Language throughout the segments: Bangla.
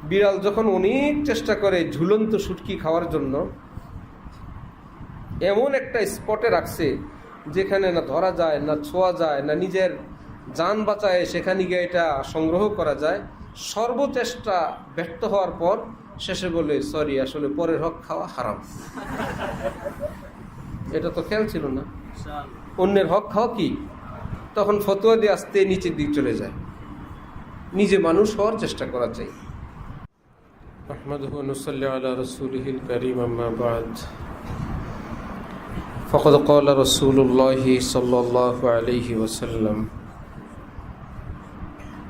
বিড়াল যখন অনেক চেষ্টা করে ঝুলন্ত শুটকি খাওয়ার জন্য, এমন একটা স্পটে রাখছে যেখানে না ধরা যায়, না ছোঁয়া যায়, না নিজের জান বাঁচায় সেখানে গিয়ে এটা সংগ্রহ করা যায়, সর্বচেষ্টা ব্যর্থ হওয়ার পর শেষে বলে, সরি, আসলে পরের হক খাওয়া হারাম। এটা তো খেয়াল ছিল না, অন্যের হক খাওয়া কি। তখন ফতোয়া দিয়ে আস্তে নিচের দিক চলে যায়। নিজে মানুষ হওয়ার চেষ্টা করা চাই। আহমাদুহু ওয়া নুসাল্লি আলা রাসূলিহিল কারীম, আম্মা বা'দ। ফাকাদ ক্বালা রাসূলুল্লাহি সাল্লাল্লাহু আলাইহি ওয়াসাল্লাম,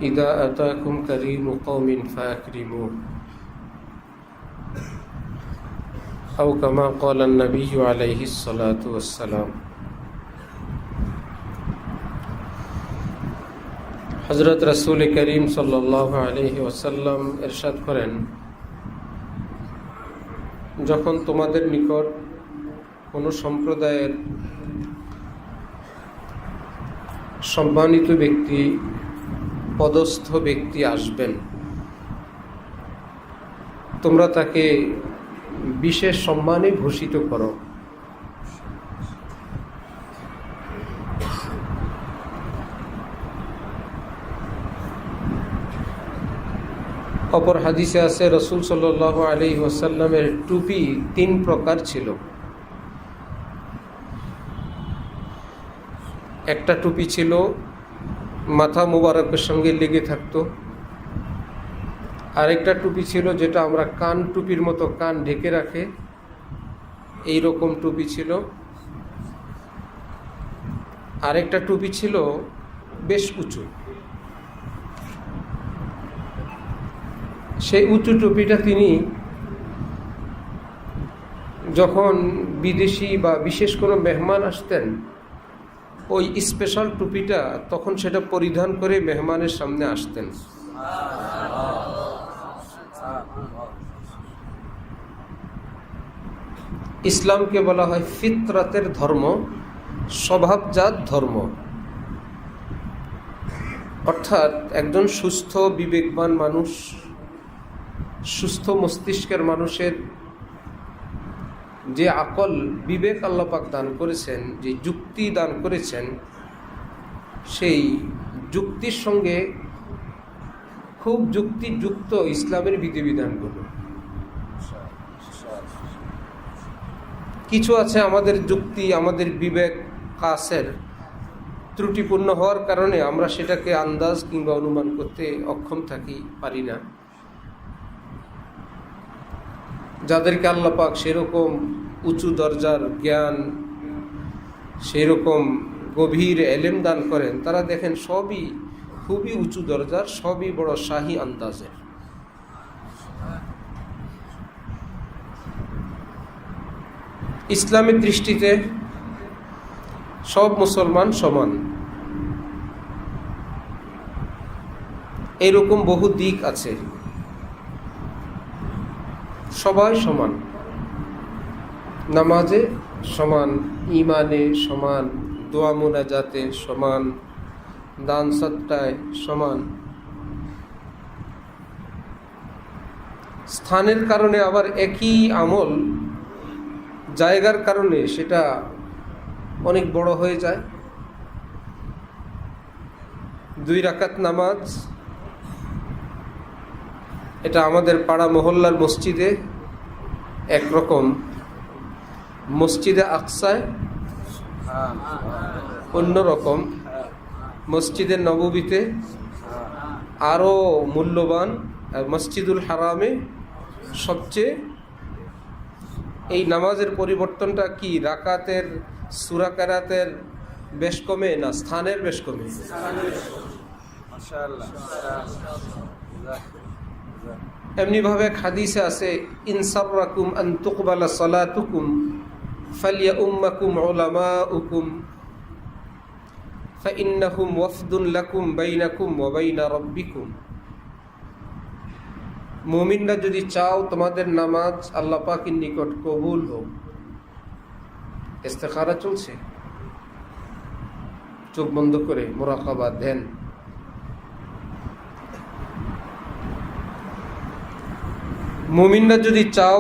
ইযা আতাকুম কারীমু কওমিন ফাকরিমু, আও কামা ক্বালা আন-নাবিয়্যু আলাইহিস সালাতু ওয়াস সালাম। হযরত রাসূল করিম সাল্লাল্লাহু আলাইহি ওয়াসাল্লাম ইরশাদ করেন, যখন তোমাদের নিকট কোনো সম্প্রদায়ের সম্মানিত ব্যক্তি, পদস্থ ব্যক্তি আসবেন, তোমরা তাকে বিশেষ সম্মানে ভূষিত করো। অপর হাদিসে আছে, রাসূল সাল্লাল্লাহু আলাইহি ওয়াসাল্লামের টুপি 3 প্রকার ছিল। একটা টুপি ছিল মাথা মুবারকের সঙ্গে লেগে থাকতো, আরেকটা টুপি ছিল যেটা আমরা কান টুপির মতো কান ঢেকে রাখে, এই রকম টুপি ছিল। আরেকটা টুপি ছিল বেশ উঁচু। সেই উঁচু টুপিটা তিনি যখন বিদেশি বা বিশেষ কোনো মেহমান আসতেন, ওই স্পেশাল টুপিটা তখন সেটা পরিধান করে মেহমানের সামনে আসতেন। ইসলামকে বলা হয় ফিতরাতের ধর্ম, স্বভাবজাত ধর্ম। অর্থাৎ একজন সুস্থ বিবেকবান মানুষ, সুস্থ মস্তিষ্কের মানুষের যে আকল বিবেক আল্লাহ পাক দান করেছেন, যে যুক্তি দান করেছেন, সেই যুক্তির সঙ্গে খুব যুক্তিযুক্ত ইসলামের বিধিবিধানগুলো। কিছু আছে আমাদের যুক্তি, আমাদের বিবেক কাসের ত্রুটিপূর্ণ হওয়ার কারণে আমরা সেটাকে আন্দাজ কিংবা অনুমান করতে অক্ষম থাকি, পারি না। যাদেরকে আল্লাহ পাক সেরকম উঁচু দরজার জ্ঞান, সেরকম গভীর এলেম দান করেন, তারা দেখেন সবই খুবই উঁচু দরজার, সবই বড় শাহী আন্দাজের। ইসলামের দৃষ্টিতে সব মুসলমান সমান, এরকম বহু দিক আছে। সবাই সমান, নামাজে সমান, ইমানে সমান, দোয়া মুনাজাতে সমান, দান সদকায় সমান। স্থানের কারণে আবার একই আমল জায়গার কারণে সেটা অনেক বড় হয়ে যায়। 2 রাকাত নামাজ, এটা আমাদের পাড়া মহল্লার মসজিদে একরকম, মসজিদে আকসায় অন্যরকম, মসজিদে নববীতে আরও মূল্যবান, আর মসজিদুল হারামে সবচেয়ে। এই নামাজের পরিবর্তনটা কি রাকাতের, সূরা কেরাতের বেশ কমে, না স্থানের বেশ কমে? এমনিভাবে হাদিসে আছে, ইনসাররাকুম আন তুকবালা সালাতুকুম ফালিয়াউম্মাকুম উলামাউকুম ফাইন্নাহুম ওয়াফদুন লাকুম বাইনাকুম ওয়া বাইনা রাব্বিকুম। মুমিনরা যদি চাও তোমাদের নামাজ আল্লাহ পাকের নিকট কবুল হোক, ইস্তেখারা চলছে, চোখ বন্ধ করে মুরাকাবা, ধ্যান। মুমিনরা যদি চাও,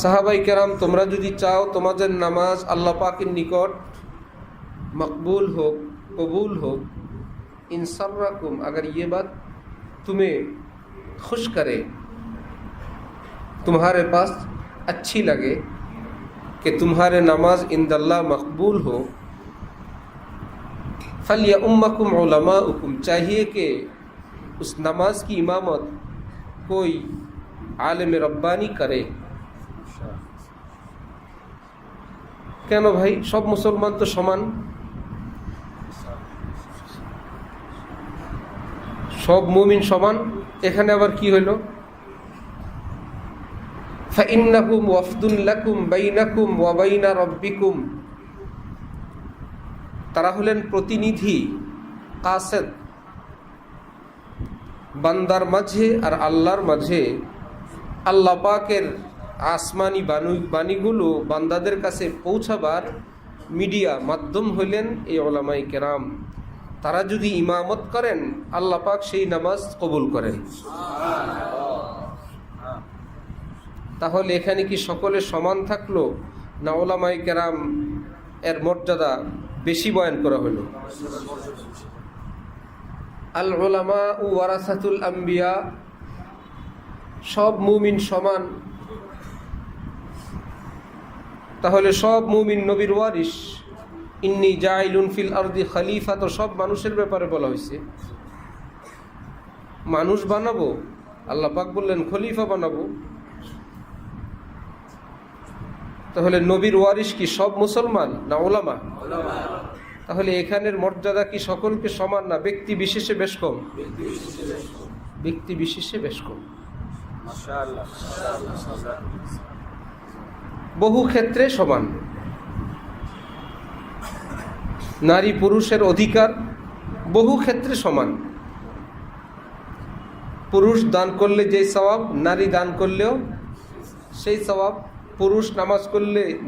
সাহাবাই কেরাম তোমরা যদি চাও তোমাদের নামাজ আল্লাহ পাকের নিকট मकबूल हो, कबूल हो, इन सर्रकुम, अगर ये बात तुम्हें खुश करे, तुम्हारे पास अच्छी लगे कि तुम्हारे नमाज इंदल्लाह मकबूल हो, फलिया उम्मकुम उलमाउकुम, चाहिए कि उस नमाज की इमामत कोई आलिम रब्बानी करे। কেন ভাই, সব মুসলমান তো সমান, সব মুমিন সমান, এখানে আবার কি হইল? ফাইন্নাহুম ওয়াফদুন লাকুম বাইনাকুম ওয়া বাইনা রাব্বিকুম, তারা হলেন প্রতিনিধি, কাসেদ, বান্দার মাঝে আর আল্লাহর মাঝে। আল্লাহ পাকের আসমানি বাণীগুলো বান্দাদের কাছে পৌঁছাবার মিডিয়া, মাধ্যম হইলেন এই উলামায়ে কেরাম। তারা যদি ইমামত করেন আল্লাহ পাক সেই নামাজ কবুল করেন। তাহলে এখানে কি সকলে সমান থাকলো, না উলামায়ে কেরাম এর মর্যাদা বেশি বয়ান করা হলো? আল উলামা ওয়ারাসাতুল আম্বিয়া, সব মুমিন সমান, তাহলে সব মুমিন নবীর ওয়ারিস। ইন্নী জাইলুন ফিল আরদি খলিফা, তো সব মানুষের ব্যাপারে বলা হয়েছে, মানুষ বানাবো, আল্লাহ পাক বললেন খলিফা বানাবো। তাহলে নবীর ওয়ারিস কি সব মুসলমান না উলামা? তাহলে এখানের মর্যাদা কি সকলকে সমান, না ব্যক্তি বিশেষে বেশ কম? ব্যক্তি বিশেষে বেশ কম। বহু ক্ষেত্রে সমান, নারী পুরুষের অধিকার বহু ক্ষেত্রে সমান। পুরুষ দান করলে যেই সওয়াব, নারী দান করলেও সেই সওয়াব। পুরুষ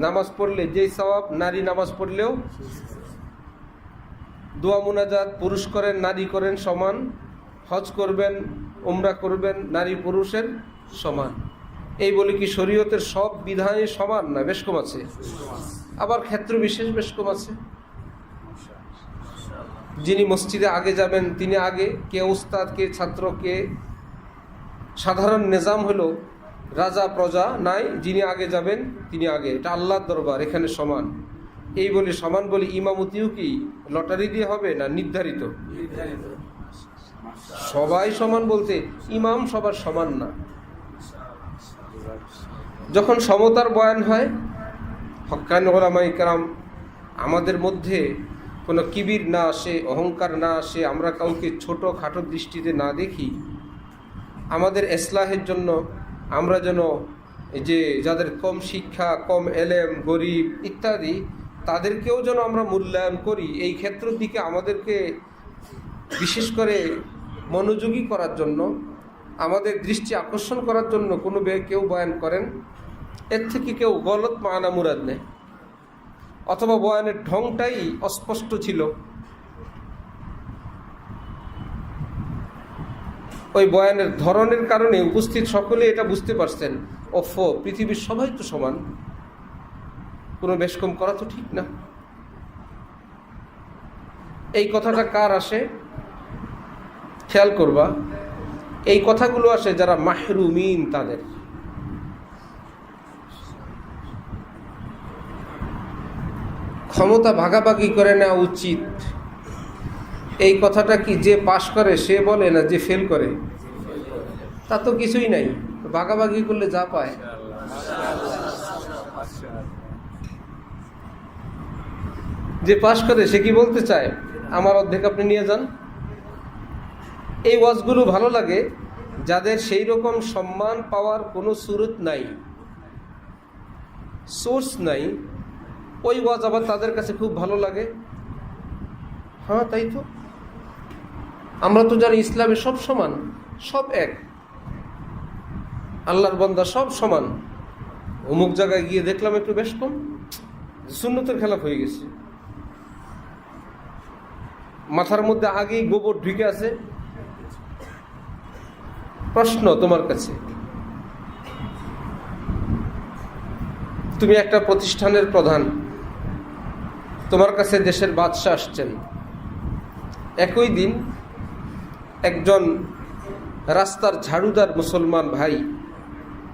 নামাজ পড়লে যেই সওয়াব, নারী নামাজ পড়লেও। দোয়া মুনাজাত পুরুষ করেন নারী করেন সমান। হজ করবেন, উমরা করবেন, নারী পুরুষের সমান। এই বলে কি শরীয়তের সব বিধানে সমান না? বেশ কম আছে, আবার ক্ষেত্র বিশেষ বেশ কম আছে। যিনি মসজিদে আগে যাবেন তিনি আগে, কে উস্তাদ, কে ছাত্র, কে সাধারণ নিজাম হলো রাজা প্রজা নাই, যিনি আগে যাবেন তিনি আগে। এটা আল্লাহর দরবার, এখানে সমান। এই বলে সমান বলে ইমামতিও কি লটারি দিয়ে হবে না নির্ধারিত? সবাই সমান বলতে ইমাম সবার সমান না। যখন সমতার বয়ান হয়, হক্কানি উলামায়ে কেরাম, আমাদের মধ্যে কোনো কিবির না আসে, অহংকার না আসে, আমরা কাউকে ছোট খাটো দৃষ্টিতে না দেখি, আমাদের ইসলাহের জন্য আমরা যেন যে যাদের কম শিক্ষা, কম এলেম, গরিব ইত্যাদি, তাদেরকেও যেন আমরা মূল্যায়ন করি, এই ক্ষেত্রের দিকে আমাদেরকে বিশেষ করে মনোযোগী করার জন্য, আমাদের দৃষ্টি আকর্ষণ করার জন্য কোনো কেউ বয়ান করেন, এর থেকে কেউ গলত মানা মুরাদ নেয়, অথবা বয়ানের ঢংটাই অস্পষ্ট ছিল, ওই বয়ানের ধরনের কারণে উপস্থিত সকলে এটা বুঝতে পারছেন, পৃথিবীর সবাই তো সমান, কোনো বেশ কম করা তো ঠিক না। এই কথাটা কার আসে খেয়াল করবা, এই কথাগুলো আসে যারা মাহরুমিন, তাদের। ক্ষমতা ভাগাভাগি করে নেওয়া উচিত, এই কথাটা কি যে পাশ করে সে বলে, না যে ফেল করে? তা তো কিছুই নাই, ভাগাভাগি করলে যা পায়। যে পাশ করে সে কি বলতে চায়, আমার অর্ধেক আপনি নিয়ে যান। এই ওয়াজগুলো ভালো লাগে যাদের সেই রকম সম্মান পাওয়ার কোনো সুরত নাই, সোর্স নাই, ওই ওয়াজ আবার তাদের কাছে খুব ভালো লাগে। হ্যাঁ তাই তো, আমরা তো জানি ইসলামে সব সমান, সব এক, আল্লাহর বান্দা সব সমান। অমুক জায়গায় গিয়ে দেখলাম একটু বেশ কম, সুন্নতের খেলাফ হয়ে গেছে। মাথার মধ্যে আগেই গোবর ঢুকে আছে। প্রশ্ন তোমার কাছে, তুমি একটা প্রতিষ্ঠানের প্রধান, তোমার কাছে দেশের বাদশাহ আসছেন। একই দিন একজন রাস্তার ঝাড়ুদার মুসলমান ভাই,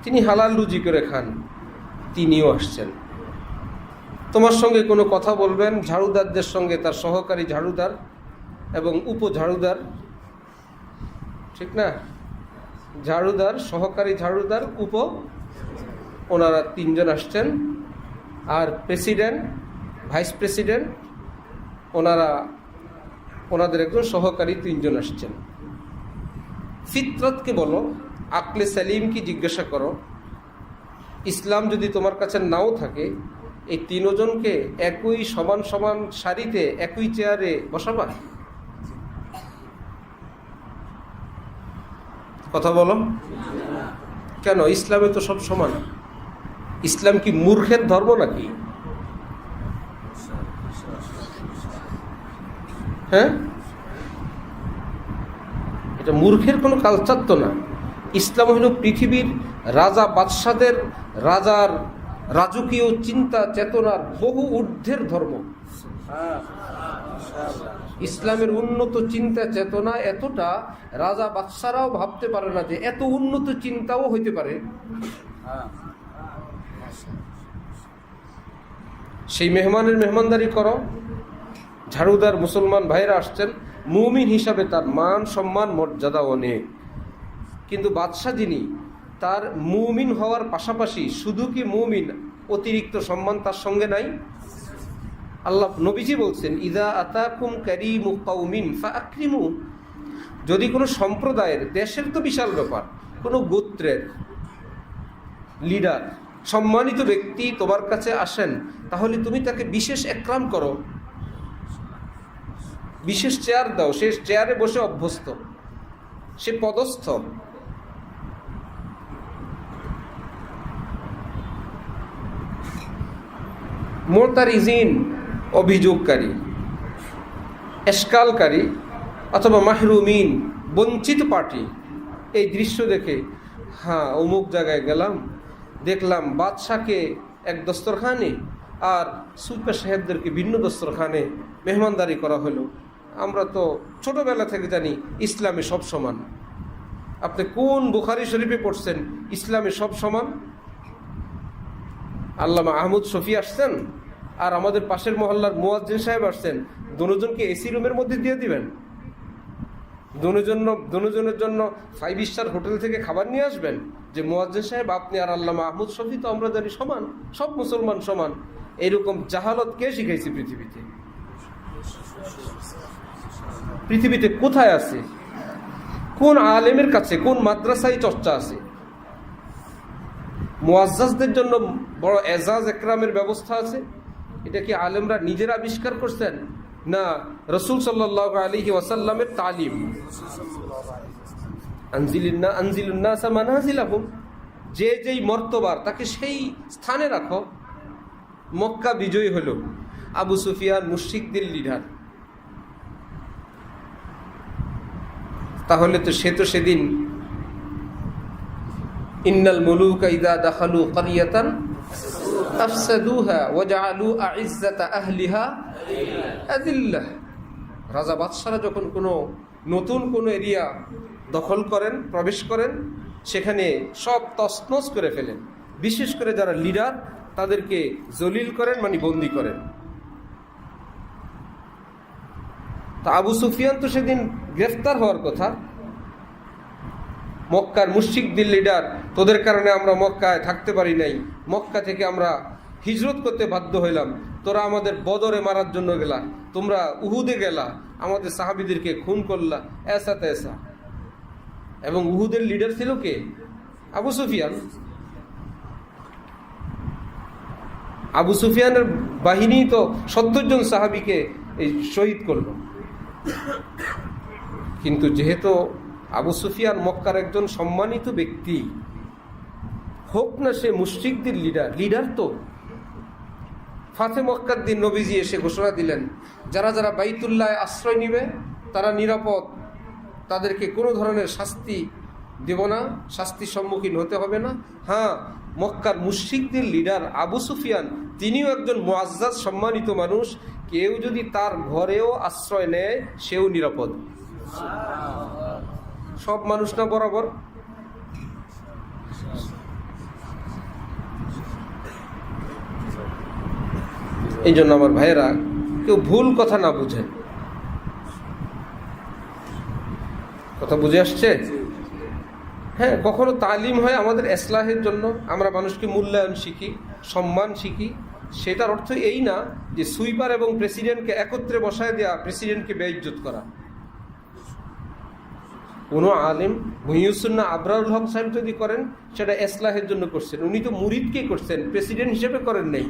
তিনি হালাল রুজি করে খান, তিনিও আসছেন। তোমার সঙ্গে কোনো কথা বলবেন, ঝাড়ুদারদের সঙ্গে তার সহকারী ঝাড়ুদার এবং উপঝাড়ুদার, ঠিক না? ঝাড়ুদার, সহকারী ঝাড়ুদার, ওনারা তিনজন আসছেন। আর প্রেসিডেন্ট, ভাইস প্রেসিডেন্ট, ওনাদের একজন সহকারী তিনজন আসছেন। ফিতরতকে বলো, আকলে সালিমকে জিজ্ঞাসা করো, ইসলাম যদি তোমার কাছে নাও থাকে, এই তিনজনকে একই সমান সমান সারিতে একই চেয়ারে বসাবা? কথা বলো। কেন? ইসলামে তো সব সমান। ইসলাম কি মূর্খের ধর্ম নাকি? হ্যাঁ, এটা মূর্খের কোনো কালচার তো না। ইসলাম হল পৃথিবীর রাজা বাদশাদের রাজার রাজকীয় চিন্তা চেতনার বহু ঊর্ধ্বের ধর্ম। ইসলামের উন্নত চিন্তা চেতনা এতটা, রাজা বাদশারাও ভাবতে পারে না যে এত উন্নত চিন্তাও হইতে পারে। সেই মেহমানের মেহমানদারি করো। ঝাড়ুদার মুসলমান ভাইরা আসছেন, মুমিন হিসাবে তার মান সম্মান মর্যাদা অনেক। কিন্তু বাদশাহ যিনি, তার মুমিন হওয়ার পাশাপাশি শুধু কি মুমিন, অতিরিক্ত সম্মান তার সঙ্গে নাই? আল্লাহ নবীজি বলছেন, ইদা আতাকুম কারিমু কওমিন ফাআকরিমু। যদি কোনো সম্প্রদায়ের, দেশের তো বিশাল ব্যাপার, কোনো গোত্রের লিডার, সম্মানিত ব্যক্তি তোমার কাছে আসেন, তাহলে তুমি তাকে বিশেষ একরাম করো, বিশেষ চেয়ার দাও। সে চেয়ারে বসে অভ্যস্ত, সে পদস্থ। মুতারিজিন, অভিযোগকারী, এশকালকারী অথবা মাহরুমিন, বঞ্চিত পার্টি, এই দৃশ্য দেখে, হ্যাঁ অমুক জায়গায় গেলাম, দেখলাম বাদশাকে এক দস্তরখানে আর সুলতান সাহেবদেরকে ভিন্ন দস্তরখানে মেহমানদারি করা হলো। আমরা তো ছোটবেলা থেকে জানি ইসলামে সব সমান। আপনি কোন বুখারী শরীফে পড়ছেন ইসলামে সব সমান? আল্লামা আহমদ শফি আসছেন আর আমাদের পাশের মহল্লার মুয়াজ্জিন সাহেব আসছেন, দুজনকে এসি রুমের মধ্যে দিয়ে দিবেন? দুজনের জন্য 5 স্টার হোটেল থেকে খাবার নিয়ে আসবেন যে মুয়াজ্জিন সাহেব আপনি আর আল্লামা আহমদ শফি তো আমরা জানি সমান, সব মুসলমান সমান? এরকম জাহালত কে শিখাইছে পৃথিবীতে? পৃথিবীতে কোথায় আছে? কোন আলেমের কাছে, কোন মাদ্রাসায় চর্চা আছে? মুয়াজ্জাজদের জন্য বড় এজাজ একরামের ব্যবস্থা আছে। এটা কি আলেমরা নিজেরা আবিষ্কার করছেন, না রাসূল সাল্লাল্লাহু আলাইহি ওয়াসাল্লামের তালিম? আনজিলুন নাসা মানাজিলাহুম, যে যেই মর্তবার তাকে সেই স্থানে রাখো। মক্কা বিজয়ী হলো, আবু সুফিয়ান মুশরিকদের লিডার, তাহলে তো সে তো সেদিন ইন্নাল মুলুকা ইযা দাখালু ক্বরিয়াতান আফসাদুহা ওয়া জাআলু আ'iজ্জাতা আহলিহা আযিল্লাহ। রাজা বাদশারা যখন নতুন কোনো এরিয়া দখল করেন, প্রবেশ করেন, সেখানে সব তছনছ করে ফেলেন। বিশেষ করে যারা লিডার তাদেরকে জলিল করেন, মানে বন্দী করেন। তা আবু সুফিয়ান তো সেদিন গ্রেফতার হওয়ার কথা। মক্কার মুশরিকদের লিডার, তোদের কারণে আমরা মক্কায় থাকতে পারি নাই, মক্কা থেকে আমরা হিজরত করতে বাধ্য হইলাম, তোরা আমাদের বদরে মারার জন্য গেলা, তোমরা উহুদে গেলা, আমাদের সাহাবীদেরকে খুন করলা, এসা তেসা। এবং উহুদের লিডার ছিল কে? আবু সুফিয়ান। আবু সুফিয়ানের বাহিনী তো 70 জন সাহাবীকে এই শহীদ করলো। কিন্তু যেহেতু আবু সুফিয়ান মক্কার একজন সম্মানিত ব্যক্তি, হোক না সে মুশরিকদের লিডার তো। ফাতে মক্কার দিন নবীজি এসে ঘোষণা দিলেন, যারা যারা বাইতুল্লাহ আশ্রয় নিবে তারা নিরাপদ, তাদেরকে কোনো ধরনের শাস্তি দেব না, শাস্তির সম্মুখীন হতে হবে না। হ্যাঁ, মক্কার মুশরিকদের লিডার আবু সুফিয়ান তিনিও একজন মুআজ্জাজ সম্মানিত মানুষ। কেউ যদি তার ঘরেও আশ্রয় নেয় সেও নিরাপদ। সব মানুষ না বরাবর। এই জন্য আমার ভাইয়েরা, কেউ ভুল কথা না বুঝেন। কথা বুঝে আসছে? হ্যাঁ, কখনো তালিম হয় আমাদের ইসলাহের জন্য, আমরা মানুষকে মূল্যায়ন শিখি, সম্মান শিখি। সেটার অর্থ এই না যে সুইপার এবং প্রেসিডেন্টকে একত্রে বসায় দেওয়া, প্রেসিডেন্টকে বেইজ্জত করা। কোনো আলেম মুহিউসুন্নাহ আবরারুল হক সাহেব যদি করেন, সেটা ইসলাহের জন্য করছেন। উনি তো মুরিদকে করছেন, প্রেসিডেন্ট হিসেবে করেন নাই।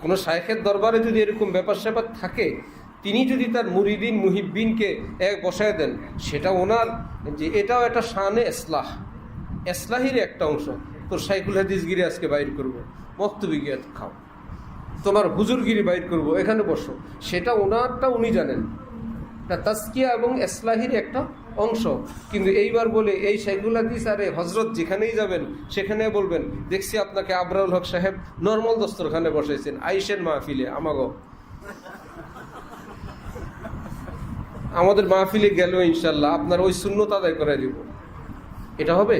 কোনো শায়েখের দরবারে যদি এরকম ব্যাপার স্যাপার থাকে, তিনি যদি তার মুরিদিন মুহিব্বিনকে এক বসায় দেন, সেটা ওনার যে এটাও একটা শানে ইসলাহ, ইসলাহির একটা অংশ। তোর শাইখুল হাদিসগিরি আজকে বাইর করবো, মক্তবিগিয়া খাও, তোমার হুজুরগিরি বাইর করবো, এখানে বসো, সেটা ওনারটা উনি জানেন। তাজকিয়া এবং ইসলাহির একটা অংশ। কিন্তু এইবার বলে এই শাইখুল হাদিস আরে হজরত যেখানেই যাবেন সেখানে বলবেন, দেখছি আপনাকে আবরারুল হক সাহেব নর্মাল দস্তরখানে বসাইছেন, আইসেন মাহফিলে আমাগো। আমাদের মাহফিলে গেল ইনশাল্লাহ আপনার ওই সুন্নত আদায় করে দিব। এটা হবে?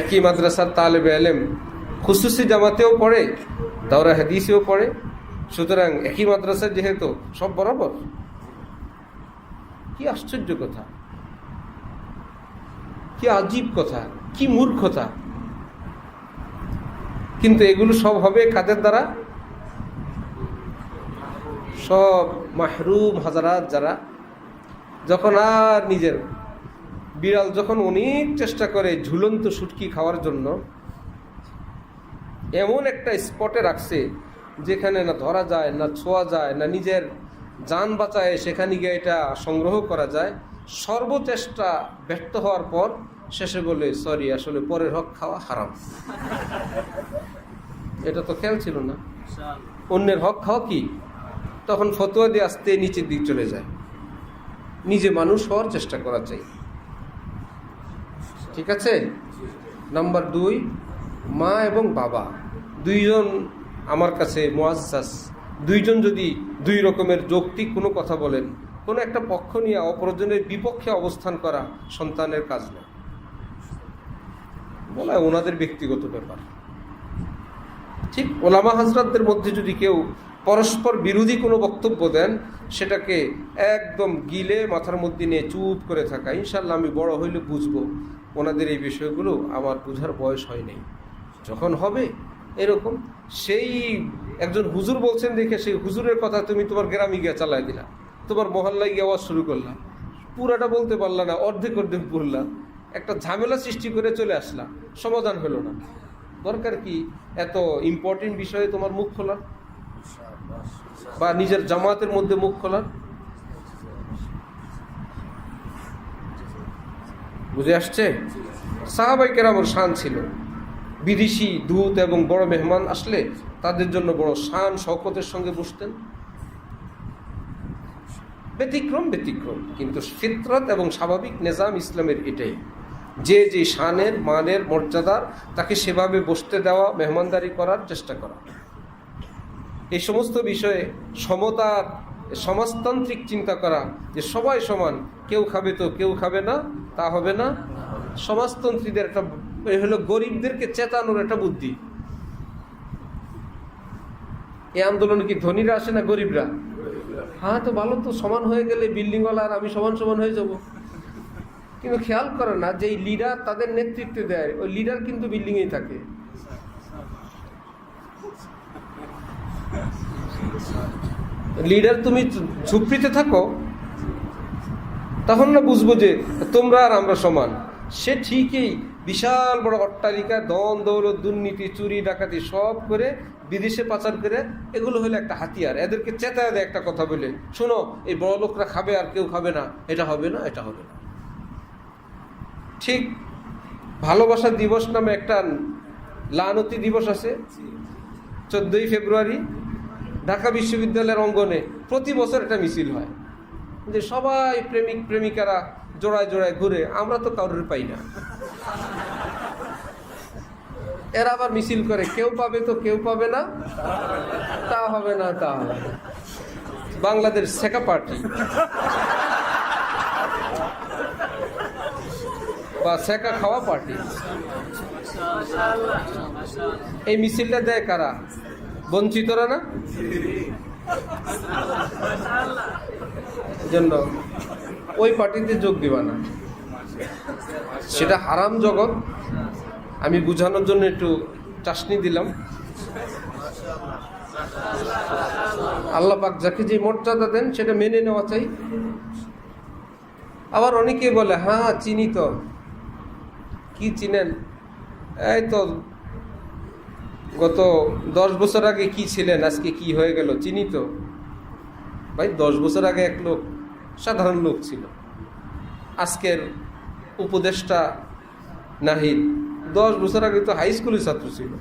একই মাদ্রাসার তালেবে ইলম খুসুসি জামাতেও পড়ে, দাওরা হাদিসেও পড়ে, সুতরাং একই মাদ্রাসার যেহেতু সব বরাবর। কি আশ্চর্য কথা, কি আজীব কথা, কি মূর্খতা। কিন্তু এগুলো সব হবে কাদের দ্বারা? সব মাহরুম হাজারাত যারা, যখন আর নিজের বিড়াল যখন অনেক চেষ্টা করে ঝুলন্ত শুটকি খাওয়ার জন্য, এমন একটা স্পটে রাখছে যেখানে না ধরা যায়, না ছোঁয়া যায়, না নিজের জান বাঁচায় সেখানে গিয়ে এটা সংগ্রহ করা যায়, সর্বচেষ্টা ব্যর্থ হওয়ার পর শেষে বলে, সরি, আসলে পরের হক খাওয়া হারাম। এটা তো খেয়াল ছিল না। অন্যের হক খাওয়া কি? তখন ফতোয়া দিয়ে আস্তে নিচের দিক চলে যায়। নিজে মানুষ হওয়ার চেষ্টা করা চাই। ঠিক আছে? নাম্বার 2, মা এবং বাবা দুইজন আমার কাছে মুআজ্জাজ। দুইজন যদি দুই রকমের যৌক্তিক কোনো কথা বলেন, কোনো একটা পক্ষ নিয়ে অপরজনের বিপক্ষে অবস্থান করা সন্তানের কাজ না। বলা ওনাদের ব্যক্তিগত ব্যাপার। ঠিক ওলামা হাজরাতদের মধ্যে যদি কেউ পরস্পর বিরোধী কোনো বক্তব্য দেন, সেটাকে একদম গিলে মাথার মধ্যে নিয়ে চুপ করে থাকা। ইনশাল্লাহ আমি বড় হইলে বুঝবো, ওনাদের এই বিষয়গুলো আমার বুঝার বয়স হয় নাই, যখন হবে এরকম। সেই একজন হুজুর বলছেন দেখে সেই হুজুরের কথা তুমি তোমার গ্রামে গিয়ে চালাই দিলা, তোমার মহল্লায় গিয়ে আওয়াজ শুরু করলা, পুরাটা বলতে পারলা না, অর্ধেক অর্ধেক বললা, একটা ঝামেলা সৃষ্টি করে চলে আসলা, সমাধান হলো না। দরকার কি এত ইম্পর্টেন্ট বিষয়ে তোমার মুখ খোলা, বা নিজের জামাতের মধ্যে মুখ খোলা? বুঝে আসছে? সাহাবায়ে কেরামের শান ছিল, বিদেশি দূত এবং বড় মেহমান আসলে তাদের জন্য বড় শান শওকতের সঙ্গে বসতেন। ব্যতিক্রম, কিন্তু ফিতরত এবং স্বাভাবিক নিজাম ইসলামের এটাই, যে যে শানের মানের মর্যাদার তাকে সেভাবে বসতে দেওয়া, মেহমানদারি করার চেষ্টা করা। এই সমস্ত বিষয়ে সমতার, সমাজতান্ত্রিক চিন্তা করা যে সবাই সমান, কেউ খাবে তো কেউ খাবে না, তা হবে না। সমাজতন্ত্রীদের একটা হলো গরিবদেরকে চেতানোর একটা বুদ্ধি। এই আন্দোলনে কি ধনীরা আসে না গরিবরা? হ্যাঁ, তো ভালো, তো সমান হয়ে গেলে বিল্ডিংওয়ালা আর আমি সমান সমান হয়ে যাব। কিন্তু খেয়াল করে না যে লিডার তাদের নেতৃত্বে দেয়, ওই লিডার কিন্তু বিল্ডিংয়েই থাকে। লিডার তুমি ঝুপড়িতে থাকো, তখন না বুঝবো যে তোমরা আর আমরা সমান। সে ঠিকই বিশাল বড় অট্টালিকা, দন দৌলত, দুর্নীতি, চুরি ডাকাতি সব করে বিদেশে পাচার করে, এগুলো হলো একটা হাতিয়ার। এদেরকে চেতায় দেয় একটা কথা বলে, শোনো এই বড় লোকরা খাবে আর কেউ খাবে না, এটা হবে না, এটা হবে না। ঠিক ভালোবাসা দিবস নামে একটা লানতি দিবস আছে 14ই ফেব্রুয়ারি। ঢাকা বিশ্ববিদ্যালয়ের অঙ্গনে প্রতি বছর একটা মিছিল হয়, যে সবাই প্রেমিক প্রেমিকারা জোড়ায় জোড়ায় ঘুরে, আমরা তো কারোর পাই না। এরা আবার মিছিল করে, কেউ পাবে তো কেউ পাবে না, তা হবে না তা হবে না। বাংলাদেশ সেকা পার্টি বা সেকা খাওয়া পার্টি। এই মিছিলটা দেয় কারা? বঞ্চিতরা না? জন্য ওই পার্টিতে যোগ দিবা না, সেটা হারাম জগৎ। আমি বুঝানোর জন্য একটু চাশনি দিলাম। আল্লাহ পাক যাকে যে মর্যাদা দেন সেটা মেনে নেওয়া চাই। আবার অনেকে বলে, হ্যাঁ চিনি তো। কি চিনেন? এই তো গত 10 বছর আগে কি ছিলেন, আজকে কি হয়ে গেল, চিনি তো। ভাই 10 বছর আগে এক লোক, সাধারণ লোক ছিল। আজকের উপদেষ্টা নাহিদ 10 বছর আগে তো হাই স্কুলের ছাত্র ছিল।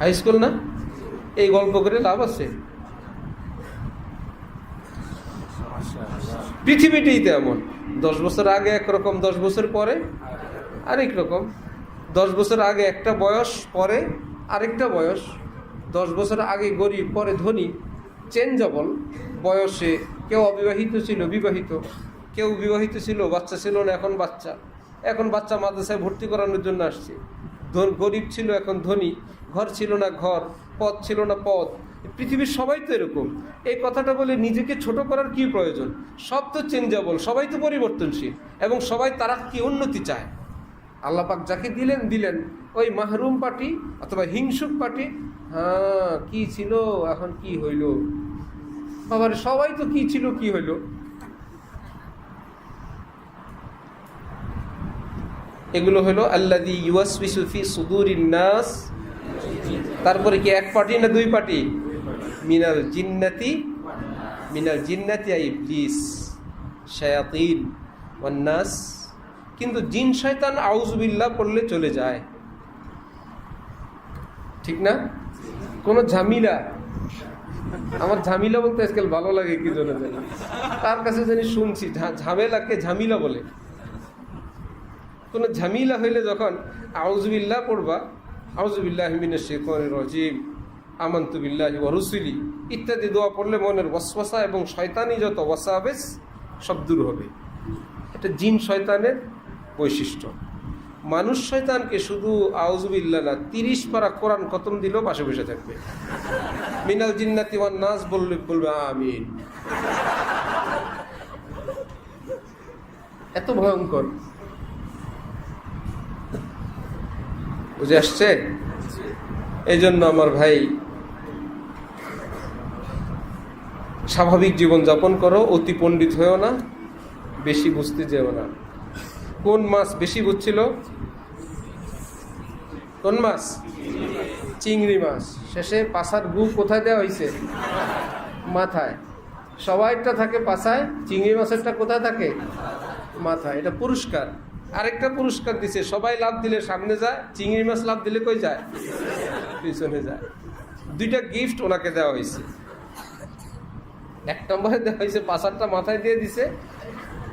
হাই স্কুল না? এই গল্প করে লাভ আছে? পৃথিবীটাই তো এমন। 10 বছর আগে একরকম, 10 বছর পরে আরেক রকম। 10 বছর আগে একটা বয়স, পরে আরেকটা বয়স। 10 বছর আগে গরিব, পরে ধনী, চেঞ্জেবল বয়সে। কেউ অবিবাহিত ছিল, বিবাহিত। কেউ বিবাহিত ছিল, বাচ্চা ছিল না, এখন বাচ্চা। এখন বাচ্চা মাদ্রাসায় ভর্তি করানোর জন্য আসছে। গরিব ছিল, এখন ধনী। ঘর ছিল না ঘর, পদ ছিল না পদ। পৃথিবীর সবাই তো এরকম। এই কথাটা বলে নিজেকে ছোট করার কি প্রয়োজন? সব তো চেঞ্জেবল, সবাই তো পরিবর্তনশীল, এবং সবাই তারা কি উন্নতি চায়। আল্লাহ পাক যাকে দিলেন দিলেন। ওই মাহরুম পার্টি অথবা হিংসুক পার্টি, হ্যাঁ কি ছিল এখন কি হইল, আবার সবাই তো কি ছিল কি হইল। এগুলো হলো আল্লাযী ইউওয়াসওয়িসু ফি সুদুরিন নাস। তারপরে কি এক পার্টি না দুই পার্টি? মিনাল জিন্নাতি আই ইবলিস শায়াতিন ওয়ান নাস। কিন্তু জিন শয়তান আউযুবিল্লাহ পড়লে চলে যায়, ঠিক না? কোন ঝামেলা, আমার ঝামেলা বলতে আজকাল ভালো লাগে কি জন্য জানি, তার কাছে জানি শুনছি ঝামেলাকে ঝামেলা বলে। কোন ঝামেলা হইলে যখন আউযুবিল্লাহ পড়বা, আউযুবিল্লাহি মিনাশ শাইতানির রাজিম, আমানতু বিল্লাহি ওয়া রাসূলি ইত্যাদি দোয়া পড়লে মনের ওয়াসওয়াসা এবং শয়তানি যত ওয়াসাওয়াস সব দূর হবে। এটা জিন শয়তানের বৈশিষ্ট্য। মানুষ শয়তানকে শুধু আউযুবিল্লাহ না, 30 পারা কোরআন খতম দিলেও পাশে বসে থাকবে। মিনাল জিন্নাতি ওয়ান নাস বলবে আমিন। এত ভয়ঙ্কর। বুঝে আসছে? এই জন্য আমার ভাই, স্বাভাবিক জীবন যাপন করো, অতি পণ্ডিত হয়েও না, বেশি বুঝতে যেও না। কোন মাছ বেশি বুঝছিল? কোন মাছ? চিংড়ি মাছ। শেষে পাছার গু কোথায় দেওয়া হয়েছে? মাথায়। সবাইটা থাকে পাছায়, চিংড়ি মাছেরটা কোথায় থাকে? মাথায়। এটা পুরস্কার। আরেকটা পুরস্কার দিছে, সবাই লাভ দিলে সামনে যায়, চিংড়ি মাছ লাভ দিলে কই যায়? পিছনে যায়। দুইটা গিফট ওনাকে দেওয়া হয়েছে। 1 নম্বরে দেওয়া হয়েছে পাছারটা মাথায় দিয়ে দিছে,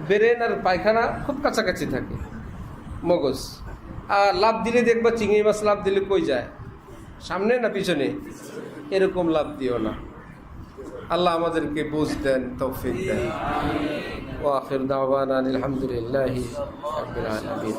ব্রেন আর পায়খানা খুব কাছাকাছি থাকে, মগজ। আর লাভ দিলে দেখবা চিংড়ি মাছ লাভ দিলে কই যায়? সামনে না পিছনে? এরকম লাভ দিও না। আল্লাহ আমাদেরকে বুঝ দেন, তৌফিক দেন। ওয়া আখির দাওয়ানা আলহামদুলিল্লাহি রাব্বিল আলামিন।